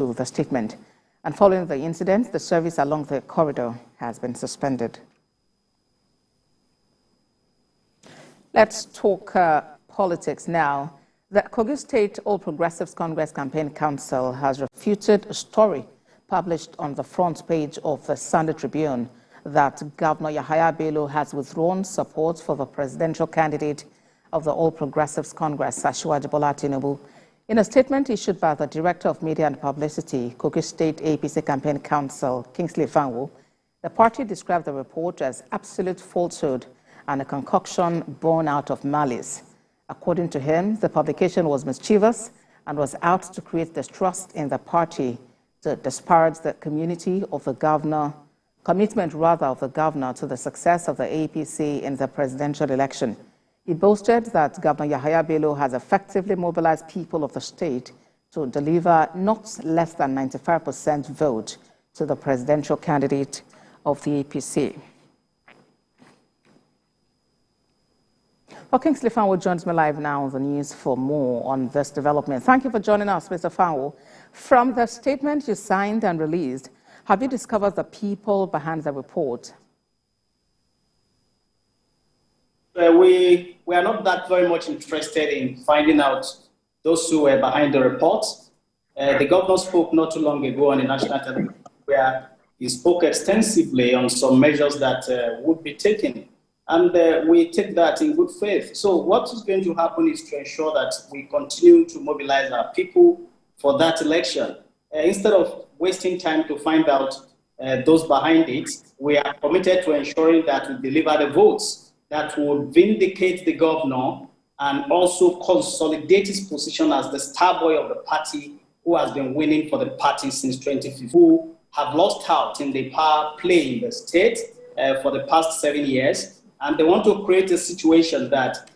to the statement. And following the incident, the service along the corridor has been suspended. Let's talk politics now. The Kogi State All Progressives Congress Campaign Council has refuted a story published on the front page of the Sunday Tribune that Governor Yahaya Bello has withdrawn support for the presidential candidate of the All Progressives Congress, Bola Tinubu. In a statement issued by the Director of Media and Publicity, Kogi State APC Campaign Council, Kingsley Fanwo, the party described the report as absolute falsehood and a concoction born out of malice. According to him, the publication was mischievous and was out to create distrust in the party, to disparage the commitment of the governor to the success of the APC in the presidential election. He boasted that Governor Yahaya Bello has effectively mobilized people of the state to deliver not less than 95% vote to the presidential candidate of the APC. Well, Kingsley Fanwo joins me live now on the news for more on this development. Thank you for joining us, Mr. Fanwo. From the statement you signed and released, have you discovered the people behind the report? We are not that very much interested in finding out those who were behind the report. The governor spoke not too long ago on the national television where he spoke extensively on some measures that would be taken. And we take that in good faith. So what is going to happen is to ensure that we continue to mobilize our people for that election. Instead of wasting time to find out those behind it, we are committed to ensuring that we deliver the votes that will vindicate the governor and also consolidate his position as the star boy of the party who has been winning for the party since 2015, who have lost out in the power play in the state for the past 7 years. And they want to create a situation that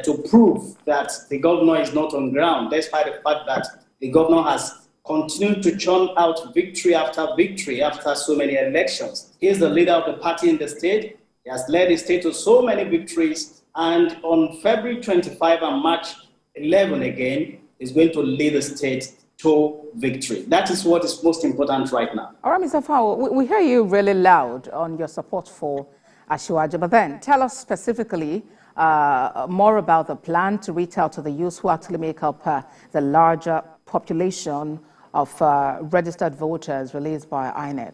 to prove that the governor is not on ground, despite the fact that the governor has continued to churn out victory after so many elections. He is the leader of the party in the state. He has led the state to so many victories. And on February 25 and March 11 again, he's going to lead the state to victory. That is what is most important right now. All right, Mr. Fanwo, we hear you really loud on your support for Asiwaju, but then tell us specifically more about the plan to reach out to the youth who actually make up the larger population of registered voters released by INEC.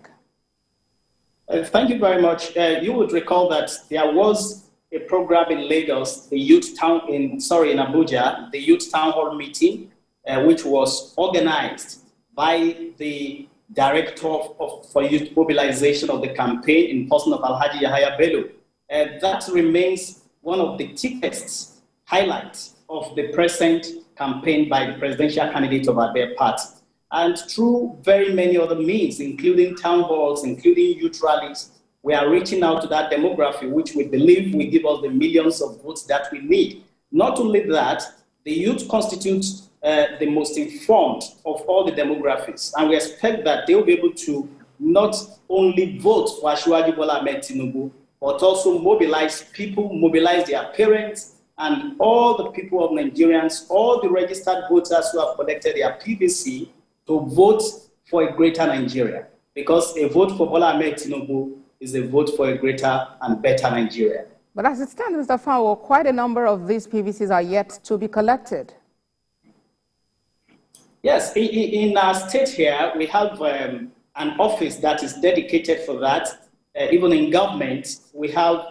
Thank you very much. You would recall that there was a program in Lagos, the youth town in Abuja, the youth town hall meeting, which was organized by the Director for Youth Mobilization of the campaign in person of Alhaji Yahaya Bello. That remains one of the thickest highlights of the present campaign by the presidential candidate of our party. And through very many other means, including town halls, including youth rallies, we are reaching out to that demography, which we believe will give us the millions of votes that we need. Not only that, the youth constitutes the most informed of all the demographics. And we expect that they will be able to not only vote for Bola Tinubu, but also mobilize people, mobilize their parents, and all the people of Nigerians, all the registered voters who have collected their PVC to vote for a greater Nigeria. Because a vote for Bola Tinubu is a vote for a greater and better Nigeria. But as it stands, Mr. Fanwo, quite a number of these PVCs are yet to be collected. Yes, in our state here, we have an office that is dedicated for that. Even in government, we have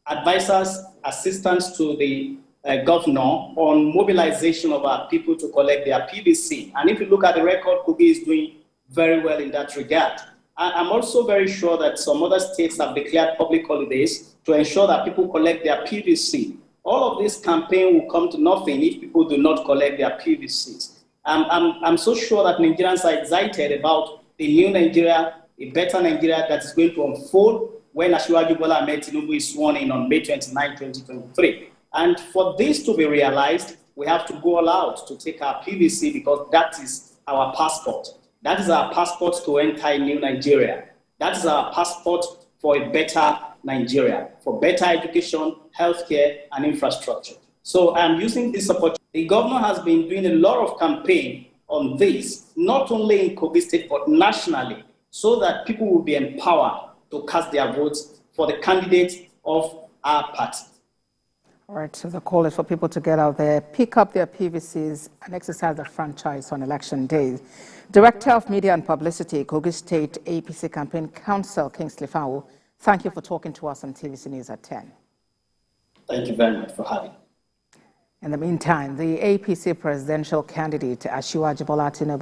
advisors, assistants to the governor on mobilization of our people to collect their PVC. And if you look at the record, Kogi is doing very well in that regard. I'm also very sure that some other states have declared public holidays to ensure that people collect their PVC. All of this campaign will come to nothing if people do not collect their PVCs. I'm so sure that Nigerians are excited about the new Nigeria, a better Nigeria that is going to unfold when Bola Tinubu is sworn in on May 29, 2023. And for this to be realized, we have to go all out to take our PVC because that is our passport. That is our passport to enter a new Nigeria. That is our passport for a better Nigeria, for better education, healthcare, and infrastructure. So I'm using this opportunity. The governor has been doing a lot of campaign on this, not only in Kogi State, but nationally, so that people will be empowered to cast their votes for the candidates of our party. All right, so the call is for people to get out there, pick up their PVCs, and exercise their franchise on election day. Director of Media and Publicity, Kogi State APC Campaign Council, Kingsley Fawo, thank you for talking to us on TVC News at 10. Thank you very much for having me. In the meantime, the APC presidential candidate, Bola Tinubu,